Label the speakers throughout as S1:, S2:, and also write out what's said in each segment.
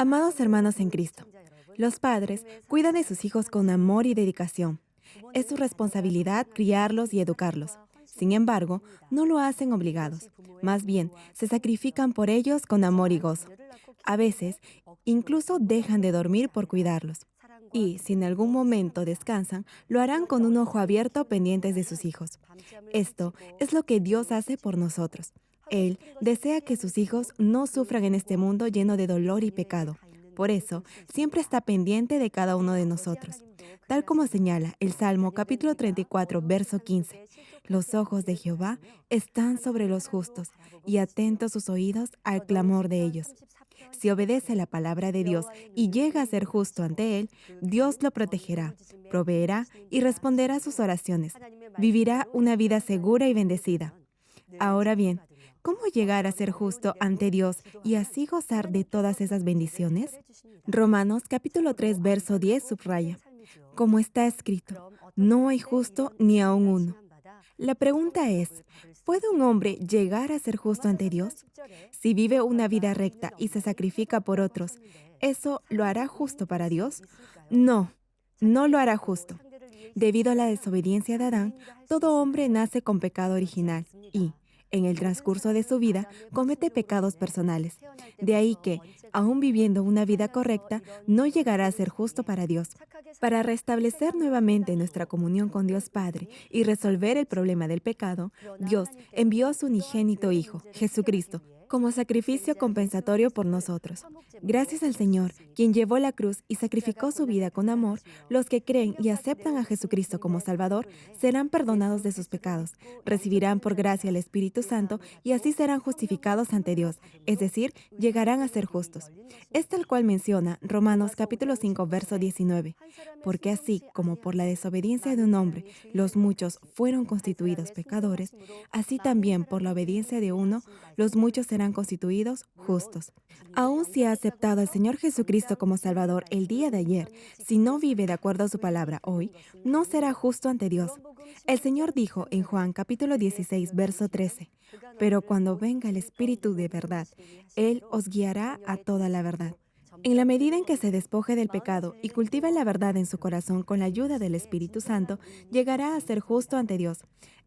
S1: Amados hermanos en Cristo, los padres cuidan de sus hijos con amor y dedicación. Es su responsabilidad criarlos y educarlos. Sin embargo, no lo hacen obligados. Más bien, se sacrifican por ellos con amor y gozo. A veces, incluso dejan de dormir por cuidarlos. Y, si en algún momento descansan, lo harán con un ojo abierto pendientes de sus hijos. Esto es lo que Dios hace por nosotros. Él desea que sus hijos no sufran en este mundo lleno de dolor y pecado. Por eso, siempre está pendiente de cada uno de nosotros. Tal como señala el Salmo capítulo 34, verso 15. Los ojos de Jehová están sobre los justos y atentos sus oídos al clamor de ellos. Si obedece la palabra de Dios y llega a ser justo ante Él, Dios lo protegerá, proveerá y responderá a sus oraciones. Vivirá una vida segura y bendecida. Ahora bien, ¿cómo llegar a ser justo ante Dios y así gozar de todas esas bendiciones? Romanos capítulo 3, verso 10 subraya, como está escrito, no hay justo ni aun uno. La pregunta es, ¿puede un hombre llegar a ser justo ante Dios? Si vive una vida recta y se sacrifica por otros, ¿eso lo hará justo para Dios? No, no lo hará justo. Debido a la desobediencia de Adán, todo hombre nace con pecado original y, en el transcurso de su vida, comete pecados personales. De ahí que, aun viviendo una vida correcta, no llegará a ser justo para Dios. Para restablecer nuevamente nuestra comunión con Dios Padre y resolver el problema del pecado, Dios envió a su unigénito Hijo, Jesucristo, como sacrificio compensatorio por nosotros. Gracias al Señor, quien llevó la cruz y sacrificó su vida con amor, los que creen y aceptan a Jesucristo como Salvador serán perdonados de sus pecados, recibirán por gracia el Espíritu Santo y así serán justificados ante Dios, es decir, llegarán a ser justos. Es tal cual menciona Romanos capítulo 5, verso 19. Porque así como por la desobediencia de un hombre los muchos fueron constituidos pecadores, así también por la obediencia de uno los muchos serán constituidos justos. Aun si ha aceptado al Señor Jesucristo como Salvador el día de ayer, si no vive de acuerdo a su palabra hoy, no será justo ante Dios. El Señor dijo en Juan capítulo 16, verso 13, pero cuando venga el Espíritu de verdad, Él os guiará a toda la verdad. En la medida en que se despoje del pecado y cultive la verdad en su corazón con la ayuda del Espíritu Santo, llegará a ser justo ante Dios.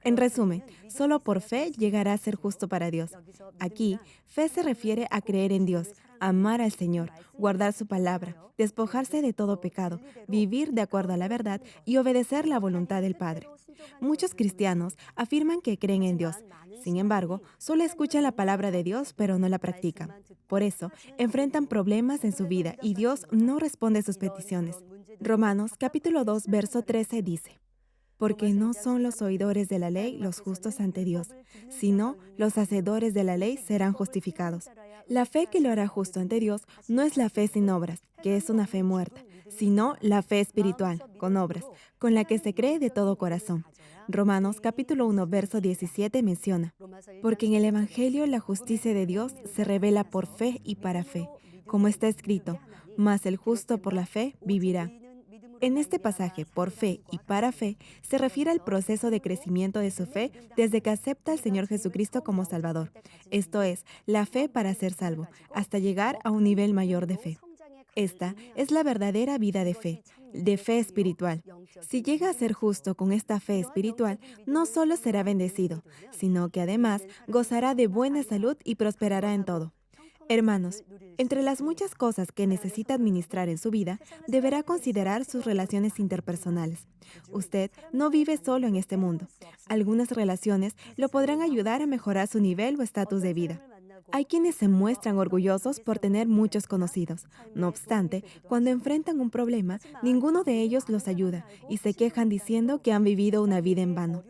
S1: En resumen, solo por fe llegará a ser justo para Dios. Aquí, fe se refiere a creer en Dios, amar al Señor, guardar su palabra, despojarse de todo pecado, vivir de acuerdo a la verdad y obedecer la voluntad del Padre. Muchos cristianos afirman que creen en Dios. Sin embargo, solo escuchan la palabra de Dios, pero no la practican. Por eso, enfrentan problemas en su vida y Dios no responde sus peticiones. Romanos capítulo 2, verso 13 dice, porque no son los oidores de la ley los justos ante Dios, sino los hacedores de la ley serán justificados. La fe que lo hará justo ante Dios no es la fe sin obras, que es una fe muerta, sino la fe espiritual, con obras, con la que se cree de todo corazón. Romanos capítulo 1, verso 17 menciona, porque en el Evangelio la justicia de Dios se revela por fe y para fe, como está escrito, mas el justo por la fe vivirá. En este pasaje, por fe y para fe, se refiere al proceso de crecimiento de su fe desde que acepta al Señor Jesucristo como Salvador. Esto es, la fe para ser salvo, hasta llegar a un nivel mayor de fe. Esta es la verdadera vida de fe espiritual. Si llega a ser justo con esta fe espiritual, no solo será bendecido, sino que además gozará de buena salud y prosperará en todo. Hermanos, entre las muchas cosas que necesita administrar en su vida, deberá considerar sus relaciones interpersonales. Usted no vive solo en este mundo. Algunas relaciones lo podrán ayudar a mejorar su nivel o estatus de vida. Hay quienes se muestran orgullosos por tener muchos conocidos. No obstante, cuando enfrentan un problema, ninguno de ellos los ayuda y se quejan diciendo que han vivido una vida en vano.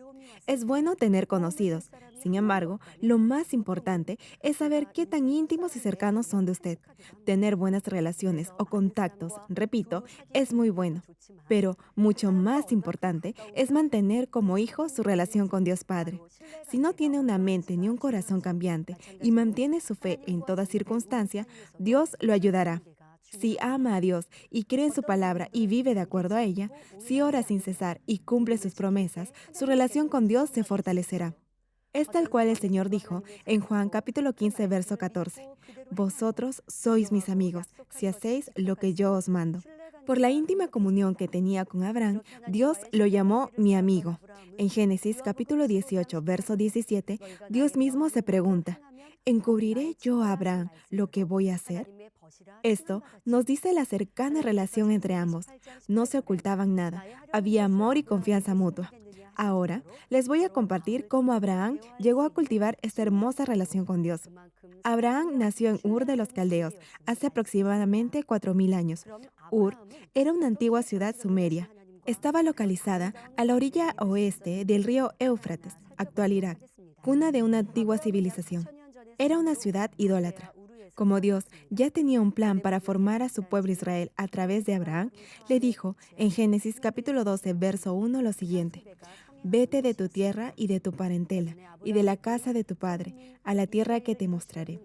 S1: Es bueno tener conocidos. Sin embargo, lo más importante es saber qué tan íntimos y cercanos son de usted. Tener buenas relaciones o contactos, repito, es muy bueno. Pero mucho más importante es mantener como hijo su relación con Dios Padre. Si no tiene una mente ni un corazón cambiante y mantiene su fe en toda circunstancia, Dios lo ayudará. Si ama a Dios y cree en su palabra y vive de acuerdo a ella, si ora sin cesar y cumple sus promesas, su relación con Dios se fortalecerá. Es tal cual el Señor dijo en Juan capítulo 15, verso 14. Vosotros sois mis amigos, si hacéis lo que yo os mando. Por la íntima comunión que tenía con Abraham, Dios lo llamó mi amigo. En Génesis capítulo 18, verso 17, Dios mismo se pregunta, ¿encubriré yo a Abraham lo que voy a hacer? Esto nos dice la cercana relación entre ambos. No se ocultaban nada, había amor y confianza mutua. Ahora les voy a compartir cómo Abraham llegó a cultivar esta hermosa relación con Dios. Abraham nació en Ur de los Caldeos hace aproximadamente 4000 años. Ur era una antigua ciudad sumeria. Estaba localizada a la orilla oeste del río Éufrates, actual Irak, cuna de una antigua civilización. Era una ciudad idólatra. Como Dios ya tenía un plan para formar a su pueblo Israel a través de Abraham, le dijo en Génesis capítulo 12, verso 1 lo siguiente: Vete de tu tierra y de tu parentela, y de la casa de tu padre, a la tierra que te mostraré.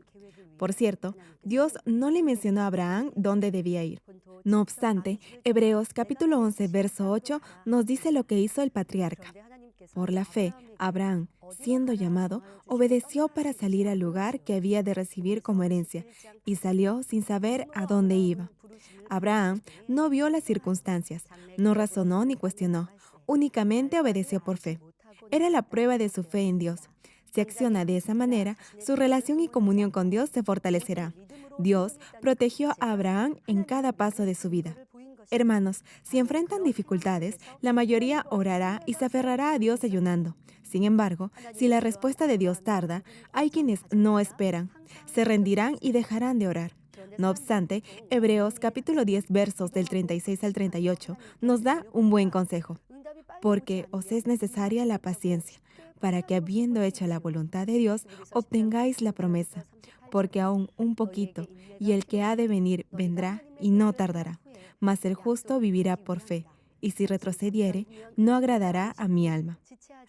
S1: Por cierto, Dios no le mencionó a Abraham dónde debía ir. No obstante, Hebreos capítulo 11, verso 8 nos dice lo que hizo el patriarca. Por la fe, Abraham, siendo llamado, obedeció para salir al lugar que había de recibir como herencia, y salió sin saber a dónde iba. Abraham no vio las circunstancias, no razonó ni cuestionó, únicamente obedeció por fe. Era la prueba de su fe en Dios. Si acciona de esa manera, su relación y comunión con Dios se fortalecerá. Dios protegió a Abraham en cada paso de su vida. Hermanos, si enfrentan dificultades, la mayoría orará y se aferrará a Dios ayunando. Sin embargo, si la respuesta de Dios tarda, hay quienes no esperan, se rendirán y dejarán de orar. No obstante, Hebreos capítulo 10 versos del 36 al 38 nos da un buen consejo. Porque os es necesaria la paciencia, para que habiendo hecho la voluntad de Dios, obtengáis la promesa. Porque aún un poquito, y el que ha de venir vendrá y no tardará. Mas el justo vivirá por fe, y si retrocediere, no agradará a mi alma.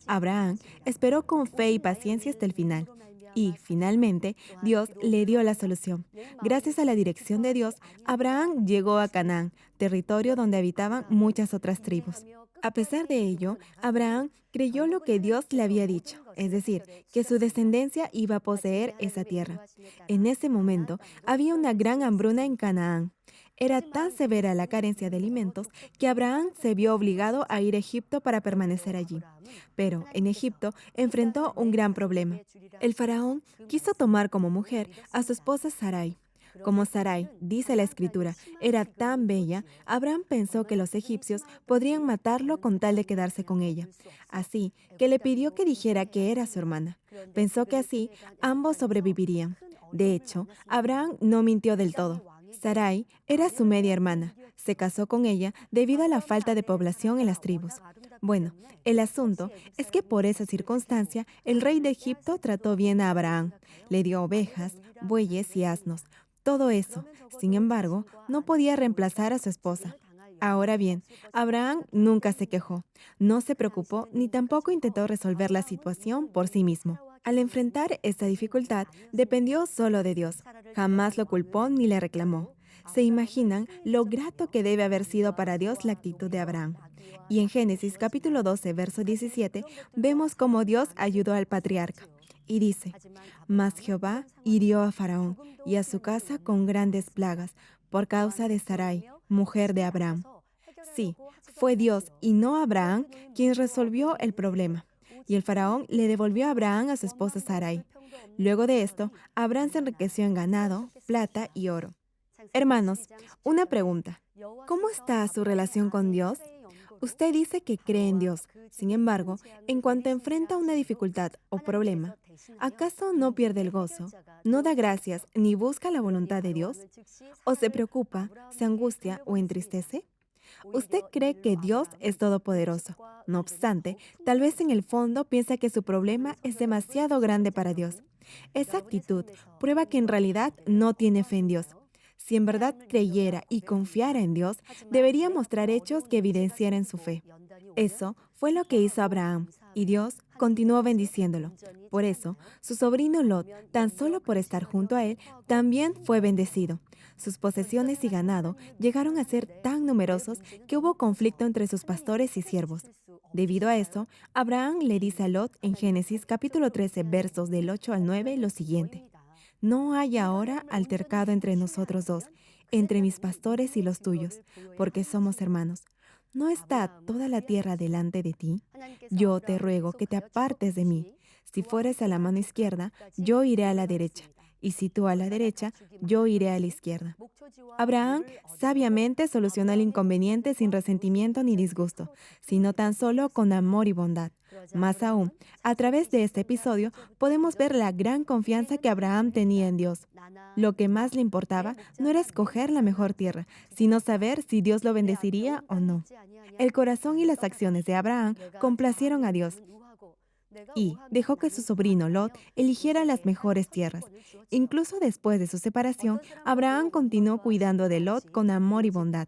S1: Abraham esperó con fe y paciencia hasta el final. Y, finalmente, Dios le dio la solución. Gracias a la dirección de Dios, Abraham llegó a Canaán, territorio donde habitaban muchas otras tribus. A pesar de ello, Abraham creyó lo que Dios le había dicho, es decir, que su descendencia iba a poseer esa tierra. En ese momento, había una gran hambruna en Canaán. Era tan severa la carencia de alimentos que Abraham se vio obligado a ir a Egipto para permanecer allí. Pero en Egipto enfrentó un gran problema. El faraón quiso tomar como mujer a su esposa Sarai. Como Sarai, dice la escritura, era tan bella, Abraham pensó que los egipcios podrían matarlo con tal de quedarse con ella. Así que le pidió que dijera que era su hermana. Pensó que así ambos sobrevivirían. De hecho, Abraham no mintió del todo. Sarai era su media hermana. Se casó con ella debido a la falta de población en las tribus. Bueno, el asunto es que por esa circunstancia el rey de Egipto trató bien a Abraham. Le dio ovejas, bueyes y asnos. Todo eso, sin embargo, no podía reemplazar a su esposa. Ahora bien, Abraham nunca se quejó, no se preocupó ni tampoco intentó resolver la situación por sí mismo. Al enfrentar esta dificultad, dependió solo de Dios. Jamás lo culpó ni le reclamó. ¿Se imaginan lo grato que debe haber sido para Dios la actitud de Abraham? Y en Génesis capítulo 12, verso 17, vemos cómo Dios ayudó al patriarca. Y dice, mas Jehová hirió a Faraón y a su casa con grandes plagas por causa de Sarai, mujer de Abraham. Sí, fue Dios y no Abraham quien resolvió el problema. Y el faraón le devolvió a Abraham a su esposa Sarai. Luego de esto, Abraham se enriqueció en ganado, plata y oro. Hermanos, una pregunta. ¿Cómo está su relación con Dios? Usted dice que cree en Dios. Sin embargo, en cuanto enfrenta una dificultad o problema, ¿acaso no pierde el gozo? ¿No da gracias ni busca la voluntad de Dios? ¿O se preocupa, se angustia o entristece? Usted cree que Dios es todopoderoso. No obstante, tal vez en el fondo piensa que su problema es demasiado grande para Dios. Esa actitud prueba que en realidad no tiene fe en Dios. Si en verdad creyera y confiara en Dios, debería mostrar hechos que evidenciaran su fe. Eso fue lo que hizo Abraham, y Dios continuó bendiciéndolo. Por eso, su sobrino Lot, tan solo por estar junto a él, también fue bendecido. Sus posesiones y ganado llegaron a ser tan numerosos que hubo conflicto entre sus pastores y siervos. Debido a eso, Abraham le dice a Lot en Génesis capítulo 13, versos del 8 al 9 lo siguiente: No hay ahora altercado entre nosotros dos, entre mis pastores y los tuyos, porque somos hermanos. ¿No está toda la tierra delante de ti? Yo te ruego que te apartes de mí. Si fueres a la mano izquierda, yo iré a la derecha, y si tú a la derecha, yo iré a la izquierda. Abraham sabiamente solucionó el inconveniente sin resentimiento ni disgusto, sino tan solo con amor y bondad. Más aún, a través de este episodio podemos ver la gran confianza que Abraham tenía en Dios. Lo que más le importaba no era escoger la mejor tierra, sino saber si Dios lo bendeciría o no. El corazón y las acciones de Abraham complacieron a Dios y dejó que su sobrino Lot eligiera las mejores tierras. Incluso después de su separación, Abraham continuó cuidando de Lot con amor y bondad.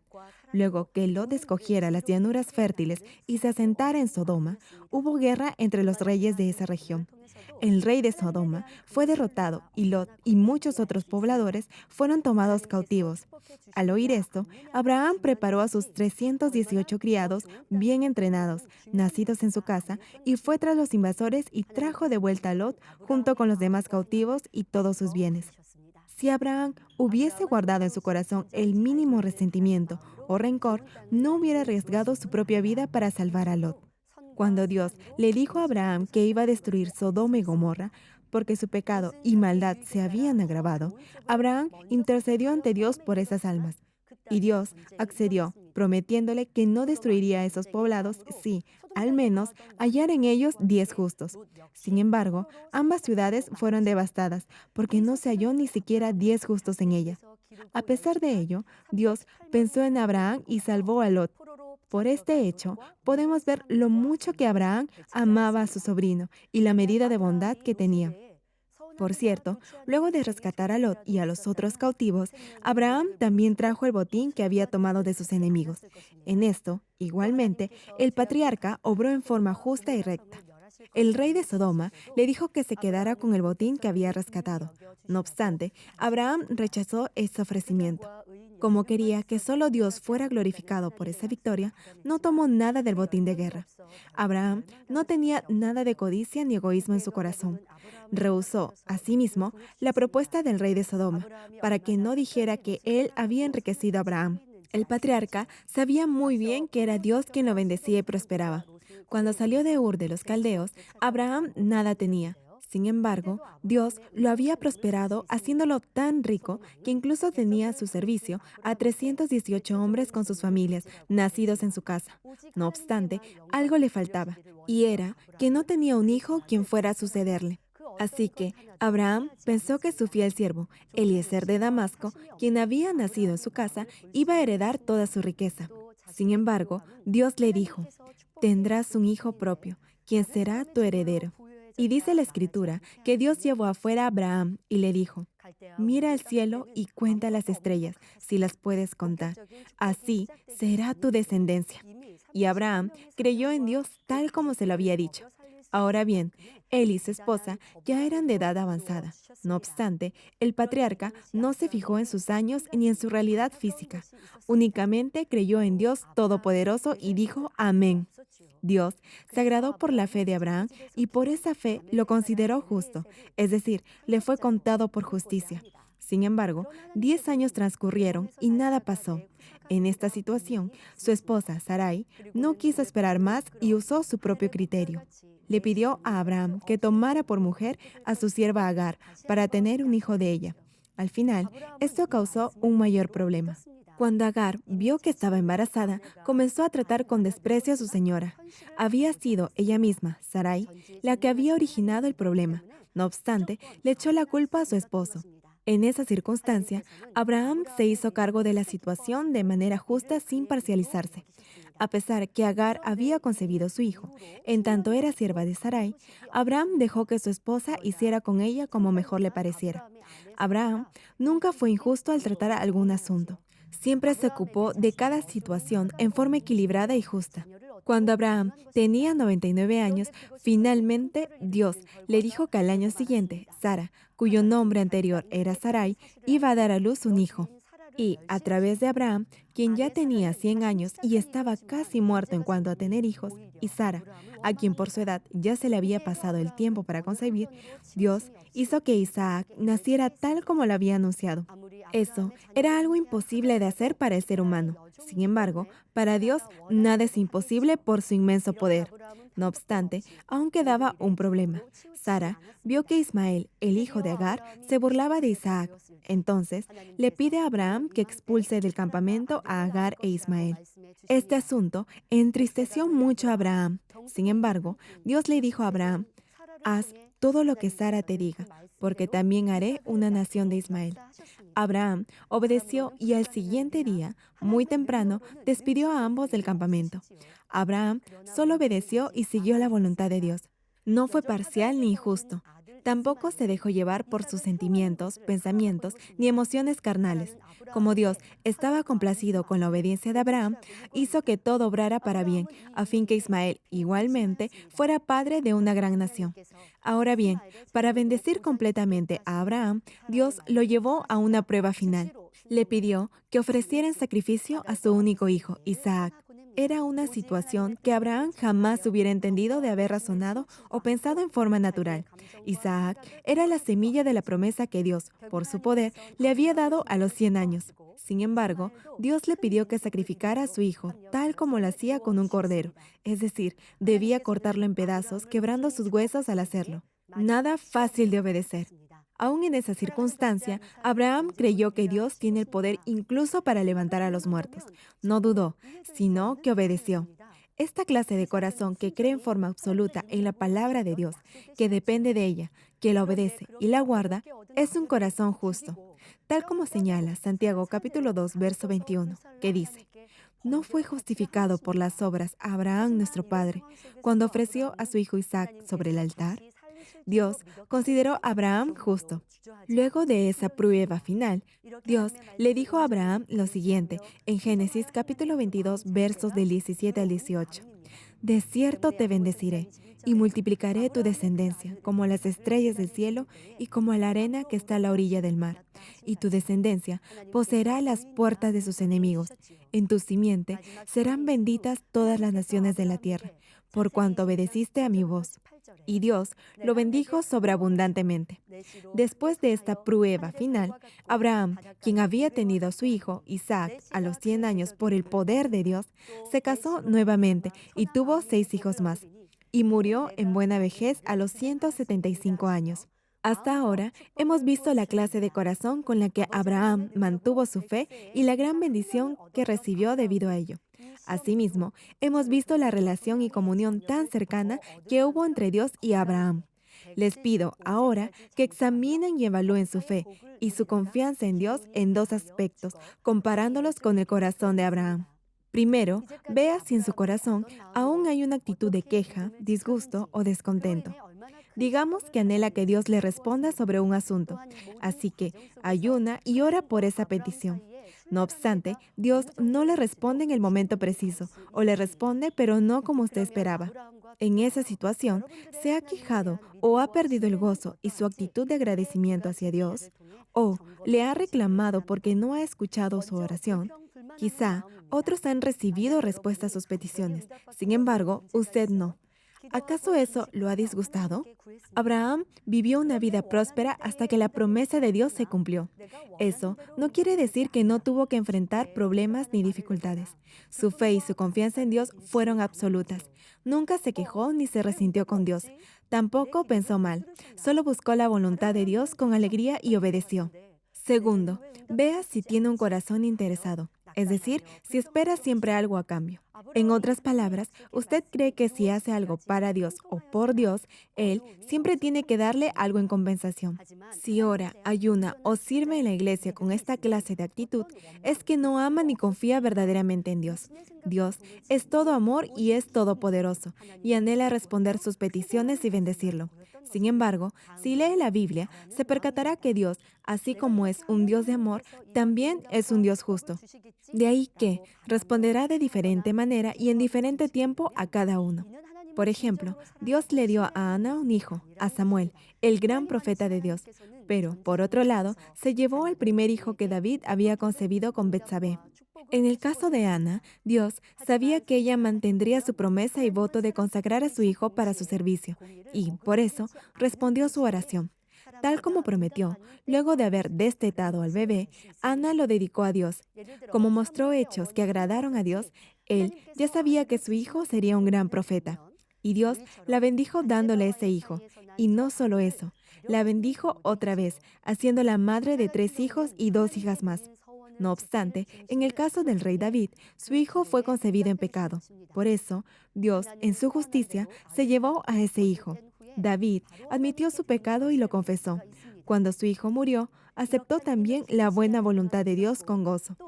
S1: Luego que Lot escogiera las llanuras fértiles y se asentara en Sodoma, hubo guerra entre los reyes de esa región. El rey de Sodoma fue derrotado y Lot y muchos otros pobladores fueron tomados cautivos. Al oír esto, Abraham preparó a sus 318 criados bien entrenados, nacidos en su casa, y fue tras los invasores y trajo de vuelta a Lot junto con los demás cautivos y todos sus bienes. Si Abraham hubiese guardado en su corazón el mínimo resentimiento o rencor, no hubiera arriesgado su propia vida para salvar a Lot. Cuando Dios le dijo a Abraham que iba a destruir Sodoma y Gomorra, porque su pecado y maldad se habían agravado, Abraham intercedió ante Dios por esas almas. Y Dios accedió, prometiéndole que no destruiría a esos poblados si, al menos, hallara en ellos 10 justos. Sin embargo, ambas ciudades fueron devastadas, porque no se halló ni siquiera 10 justos en ellas. A pesar de ello, Dios pensó en Abraham y salvó a Lot. Por este hecho, podemos ver lo mucho que Abraham amaba a su sobrino y la medida de bondad que tenía. Por cierto, luego de rescatar a Lot y a los otros cautivos, Abraham también trajo el botín que había tomado de sus enemigos. En esto, igualmente, el patriarca obró en forma justa y recta. El rey de Sodoma le dijo que se quedara con el botín que había rescatado. No obstante, Abraham rechazó ese ofrecimiento. Como quería que solo Dios fuera glorificado por esa victoria, no tomó nada del botín de guerra. Abraham no tenía nada de codicia ni egoísmo en su corazón. Rehusó, asimismo, la propuesta del rey de Sodoma, para que no dijera que él había enriquecido a Abraham. El patriarca sabía muy bien que era Dios quien lo bendecía y prosperaba. Cuando salió de Ur de los Caldeos, Abraham nada tenía. Sin embargo, Dios lo había prosperado haciéndolo tan rico que incluso tenía a su servicio a 318 hombres con sus familias, nacidos en su casa. No obstante, algo le faltaba, y era que no tenía un hijo quien fuera a sucederle. Así que Abraham pensó que su fiel siervo, Eliezer de Damasco, quien había nacido en su casa, iba a heredar toda su riqueza. Sin embargo, Dios le dijo: tendrás un hijo propio, quien será tu heredero. Y dice la Escritura que Dios llevó afuera a Abraham y le dijo: mira al cielo y cuenta las estrellas, si las puedes contar. Así será tu descendencia. Y Abraham creyó en Dios tal como se lo había dicho. Ahora bien, él y su esposa ya eran de edad avanzada. No obstante, el patriarca no se fijó en sus años ni en su realidad física. Únicamente creyó en Dios Todopoderoso y dijo amén. Dios se agradó por la fe de Abraham y por esa fe lo consideró justo, es decir, le fue contado por justicia. Sin embargo, 10 años transcurrieron y nada pasó. En esta situación, su esposa, Sarai, no quiso esperar más y usó su propio criterio. Le pidió a Abraham que tomara por mujer a su sierva Agar para tener un hijo de ella. Al final, esto causó un mayor problema. Cuando Agar vio que estaba embarazada, comenzó a tratar con desprecio a su señora. Había sido ella misma, Sarai, la que había originado el problema. No obstante, le echó la culpa a su esposo. En esa circunstancia, Abraham se hizo cargo de la situación de manera justa sin parcializarse. A pesar que Agar había concebido su hijo, en tanto era sierva de Sarai, Abraham dejó que su esposa hiciera con ella como mejor le pareciera. Abraham nunca fue injusto al tratar algún asunto. Siempre se ocupó de cada situación en forma equilibrada y justa. Cuando Abraham tenía 99 años, finalmente Dios le dijo que al año siguiente, Sara, cuyo nombre anterior era Sarai, iba a dar a luz un hijo. Y a través de Abraham, quien ya tenía 100 años y estaba casi muerto en cuanto a tener hijos, y Sara, a quien por su edad ya se le había pasado el tiempo para concebir, Dios hizo que Isaac naciera tal como lo había anunciado. Eso era algo imposible de hacer para el ser humano. Sin embargo, para Dios nada es imposible por su inmenso poder. No obstante, aún quedaba un problema. Sara vio que Ismael, el hijo de Agar, se burlaba de Isaac. Entonces, le pide a Abraham que expulse del campamento a Agar e Ismael. Este asunto entristeció mucho a Abraham. Sin embargo, Dios le dijo a Abraham: haz todo lo que Sara te diga, porque también haré una nación de Ismael. Abraham obedeció y al siguiente día, muy temprano, despidió a ambos del campamento. Abraham solo obedeció y siguió la voluntad de Dios. No fue parcial ni injusto. Tampoco se dejó llevar por sus sentimientos, pensamientos ni emociones carnales. Como Dios estaba complacido con la obediencia de Abraham, hizo que todo obrara para bien, a fin que Ismael, igualmente, fuera padre de una gran nación. Ahora bien, para bendecir completamente a Abraham, Dios lo llevó a una prueba final. Le pidió que ofreciera en sacrificio a su único hijo, Isaac. Era una situación que Abraham jamás hubiera entendido de haber razonado o pensado en forma natural. Isaac era la semilla de la promesa que Dios, por su poder, le había dado a los 100 años. Sin embargo, Dios le pidió que sacrificara a su hijo, tal como lo hacía con un cordero, es decir, debía cortarlo en pedazos, quebrando sus huesos al hacerlo. Nada fácil de obedecer. Aún en esa circunstancia, Abraham creyó que Dios tiene el poder incluso para levantar a los muertos. No dudó, sino que obedeció. Esta clase de corazón que cree en forma absoluta en la palabra de Dios, que depende de ella, que la obedece y la guarda, es un corazón justo. Tal como señala Santiago capítulo 2, verso 21, que dice: no fue justificado por las obras Abraham nuestro padre, cuando ofreció a su hijo Isaac sobre el altar. Dios consideró a Abraham justo. Luego de esa prueba final, Dios le dijo a Abraham lo siguiente en Génesis capítulo 22, versos del 17 al 18. De cierto te bendeciré y multiplicaré tu descendencia como las estrellas del cielo y como la arena que está a la orilla del mar. Y tu descendencia poseerá las puertas de sus enemigos. En tu simiente serán benditas todas las naciones de la tierra, por cuanto obedeciste a mi voz. Y Dios lo bendijo sobreabundantemente. Después de esta prueba final, Abraham, quien había tenido a su hijo Isaac a los 100 años por el poder de Dios, se casó nuevamente y tuvo 6 hijos más, y murió en buena vejez a los 175 años. Hasta ahora hemos visto la clase de corazón con la que Abraham mantuvo su fe y la gran bendición que recibió debido a ello. Asimismo, hemos visto la relación y comunión tan cercana que hubo entre Dios y Abraham. Les pido ahora que examinen y evalúen su fe y su confianza en Dios en dos aspectos, comparándolos con el corazón de Abraham. Primero, vea si en su corazón aún hay una actitud de queja, disgusto o descontento. Digamos que anhela que Dios le responda sobre un asunto, así que ayuna y ora por esa petición. No obstante, Dios no le responde en el momento preciso, o le responde pero no como usted esperaba. En esa situación, ¿se ha quejado o ha perdido el gozo y su actitud de agradecimiento hacia Dios? ¿O le ha reclamado porque no ha escuchado su oración? Quizá otros han recibido respuesta a sus peticiones, sin embargo, usted no. ¿Acaso eso lo ha disgustado? Abraham vivió una vida próspera hasta que la promesa de Dios se cumplió. Eso no quiere decir que no tuvo que enfrentar problemas ni dificultades. Su fe y su confianza en Dios fueron absolutas. Nunca se quejó ni se resintió con Dios. Tampoco pensó mal. Solo buscó la voluntad de Dios con alegría y obedeció. Segundo, vea si tiene un corazón interesado, es decir, si espera siempre algo a cambio. En otras palabras, usted cree que si hace algo para Dios o por Dios, Él siempre tiene que darle algo en compensación. Si ora, ayuna o sirve en la iglesia con esta clase de actitud, es que no ama ni confía verdaderamente en Dios. Dios es todo amor y es todopoderoso, y anhela responder sus peticiones y bendecirlo. Sin embargo, si lee la Biblia, se percatará que Dios, así como es un Dios de amor, también es un Dios justo. De ahí que responderá de diferente manera y en diferente tiempo a cada uno. Por ejemplo, Dios le dio a Ana un hijo, a Samuel, el gran profeta de Dios. Pero, por otro lado, se llevó al primer hijo que David había concebido con Betsabé. En el caso de Ana, Dios sabía que ella mantendría su promesa y voto de consagrar a su hijo para su servicio, y, por eso, respondió su oración. Tal como prometió, luego de haber destetado al bebé, Ana lo dedicó a Dios. Como mostró hechos que agradaron a Dios, él ya sabía que su hijo sería un gran profeta. Y Dios la bendijo dándole ese hijo. Y no solo eso, la bendijo otra vez, haciéndola madre de 3 hijos y 2 hijas más. No obstante, en el caso del rey David, su hijo fue concebido en pecado. Por eso, Dios, en su justicia, se llevó a ese hijo. David admitió su pecado y lo confesó. Cuando su hijo murió, aceptó también la buena voluntad de Dios con gozo.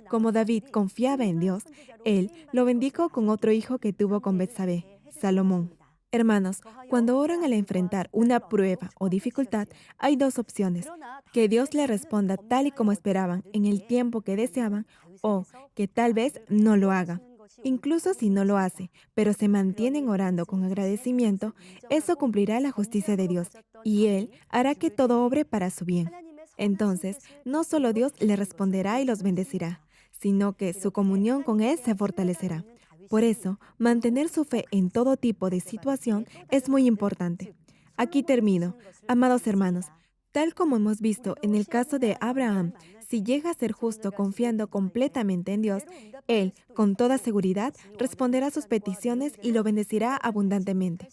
S1: Como David confiaba en Dios, él lo bendijo con otro hijo que tuvo con Betsabé, Salomón. Hermanos, cuando oran al enfrentar una prueba o dificultad, hay 2 opciones: que Dios le responda tal y como esperaban, en el tiempo que deseaban, o que tal vez no lo haga. Incluso si no lo hace, pero se mantienen orando con agradecimiento, eso cumplirá la justicia de Dios, y Él hará que todo obre para su bien. Entonces, no solo Dios le responderá y los bendecirá, sino que su comunión con Él se fortalecerá. Por eso, mantener su fe en todo tipo de situación es muy importante. Aquí termino. Amados hermanos, tal como hemos visto en el caso de Abraham, si llega a ser justo confiando completamente en Dios, Él, con toda seguridad, responderá sus peticiones y lo bendecirá abundantemente.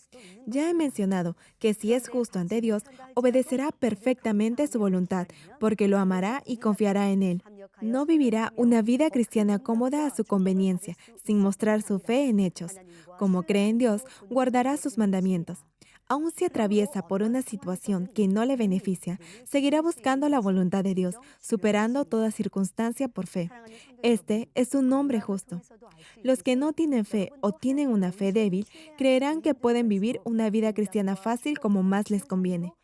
S1: Ya he mencionado que si es justo ante Dios, obedecerá perfectamente su voluntad, porque lo amará y confiará en Él. No vivirá una vida cristiana cómoda a su conveniencia, sin mostrar su fe en hechos. Como cree en Dios, guardará sus mandamientos. Aun si atraviesa por una situación que no le beneficia, seguirá buscando la voluntad de Dios, superando toda circunstancia por fe. Este es un hombre justo. Los que no tienen fe o tienen una fe débil, creerán que pueden vivir una vida cristiana fácil como más les conviene.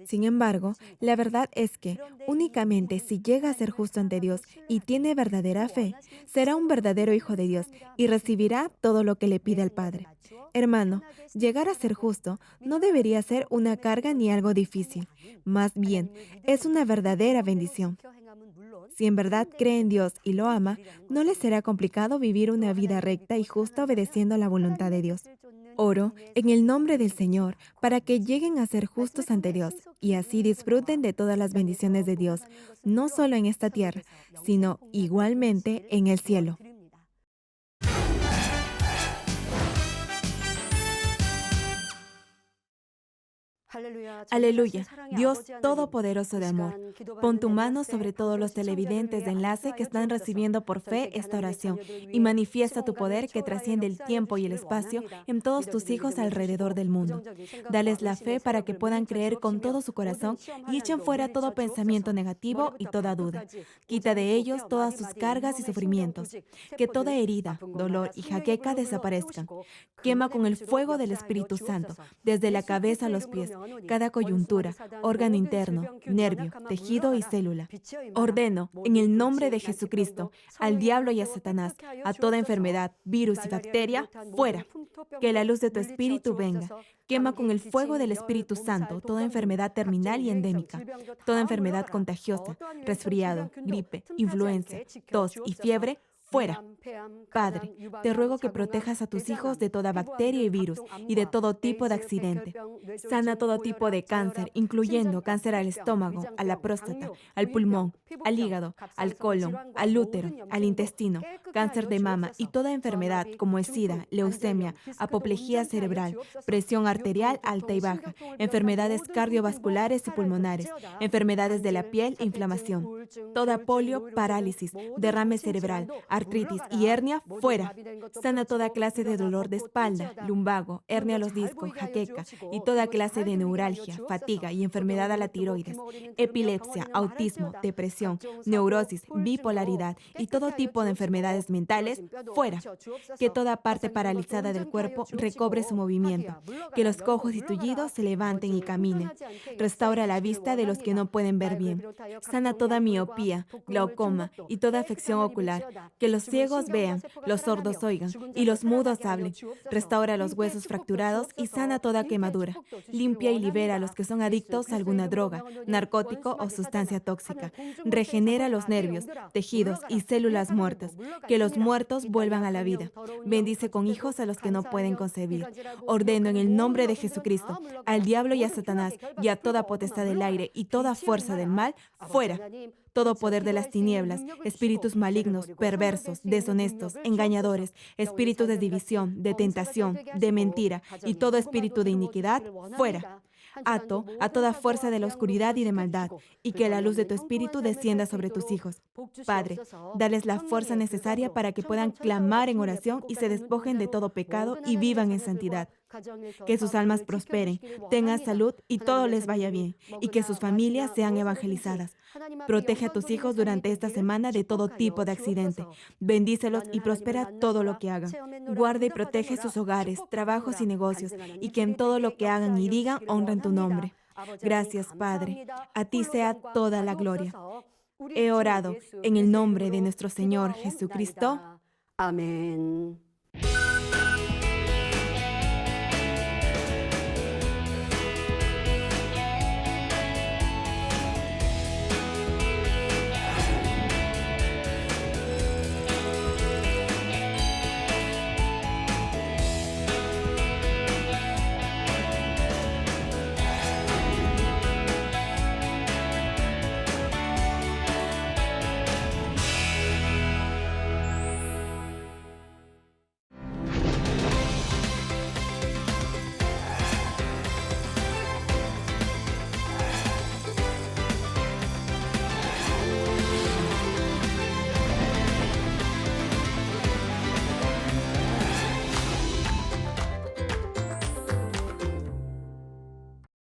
S1: Sin embargo, la verdad es que únicamente si llega a ser justo ante Dios y tiene verdadera fe, será un verdadero hijo de Dios y recibirá todo lo que le pide al Padre. Hermano, llegar a ser justo no debería ser una carga ni algo difícil. Más bien, es una verdadera bendición. Si en verdad cree en Dios y lo ama, no le será complicado vivir una vida recta y justa obedeciendo a la voluntad de Dios. Oro en el nombre del Señor para que lleguen a ser justos ante Dios y así disfruten de todas las bendiciones de Dios, no solo en esta tierra, sino igualmente en el cielo. Aleluya, Dios Todopoderoso de amor. Pon tu mano sobre todos los televidentes de enlace que están recibiendo por fe esta oración y manifiesta tu poder que trasciende el tiempo y el espacio en todos tus hijos alrededor del mundo. Dales la fe para que puedan creer con todo su corazón y echen fuera todo pensamiento negativo y toda duda. Quita de ellos todas sus cargas y sufrimientos. Que toda herida, dolor y jaqueca desaparezcan. Quema con el fuego del Espíritu Santo, desde la cabeza a los pies, cada coyuntura, órgano interno, nervio, tejido y célula. Ordeno, en el nombre de Jesucristo, al diablo y a Satanás, a toda enfermedad, virus y bacteria, fuera. Que la luz de tu Espíritu venga. Quema con el fuego del Espíritu Santo toda enfermedad terminal y endémica, toda enfermedad contagiosa, resfriado, gripe, influenza, tos y fiebre, fuera. Padre, te ruego que protejas a tus hijos de toda bacteria y virus y de todo tipo de accidente. Sana todo tipo de cáncer, incluyendo cáncer al estómago, a la próstata, al pulmón, al hígado, al colon, al útero, al intestino, cáncer de mama y toda enfermedad como el SIDA, leucemia, apoplejía cerebral, presión arterial alta y baja, enfermedades cardiovasculares y pulmonares, enfermedades de la piel e inflamación, toda polio, parálisis, derrame cerebral, artritis y hernia, fuera. Sana toda clase de dolor de espalda, lumbago, hernia a los discos, jaqueca y toda clase de neuralgia, fatiga y enfermedad a la tiroides, epilepsia, autismo, depresión, neurosis, bipolaridad y todo tipo de enfermedades mentales, fuera. Que toda parte paralizada del cuerpo recobre su movimiento, que los cojos y tullidos se levanten y caminen. Restaura la vista de los que no pueden ver bien. Sana toda miopía, glaucoma y toda afección ocular, que los ciegos vean, los sordos oigan y los mudos hablen. Restaura los huesos fracturados y sana toda quemadura. Limpia y libera a los que son adictos a alguna droga, narcótico o sustancia tóxica. Regenera los nervios, tejidos y células muertas. Que los muertos vuelvan a la vida. Bendice con hijos a los que no pueden concebir. Ordeno en el nombre de Jesucristo al diablo y a Satanás y a toda potestad del aire y toda fuerza del mal, fuera. Todo poder de las tinieblas, espíritus malignos, perversos, deshonestos, engañadores, espíritus de división, de tentación, de mentira y todo espíritu de iniquidad, fuera. Ato a toda fuerza de la oscuridad y de maldad, y que la luz de tu espíritu descienda sobre tus hijos. Padre, dales la fuerza necesaria para que puedan clamar en oración y se despojen de todo pecado y vivan en santidad. Que sus almas prosperen, tengan salud y todo les vaya bien, y que sus familias sean evangelizadas. Protege a tus hijos durante esta semana de todo tipo de accidente. Bendícelos y prospera todo lo que hagan. Guarda y protege sus hogares, trabajos y negocios, y que en todo lo que hagan y digan honren tu nombre. Gracias, Padre. A ti sea toda la gloria. He orado en el nombre de nuestro Señor Jesucristo.
S2: Amén.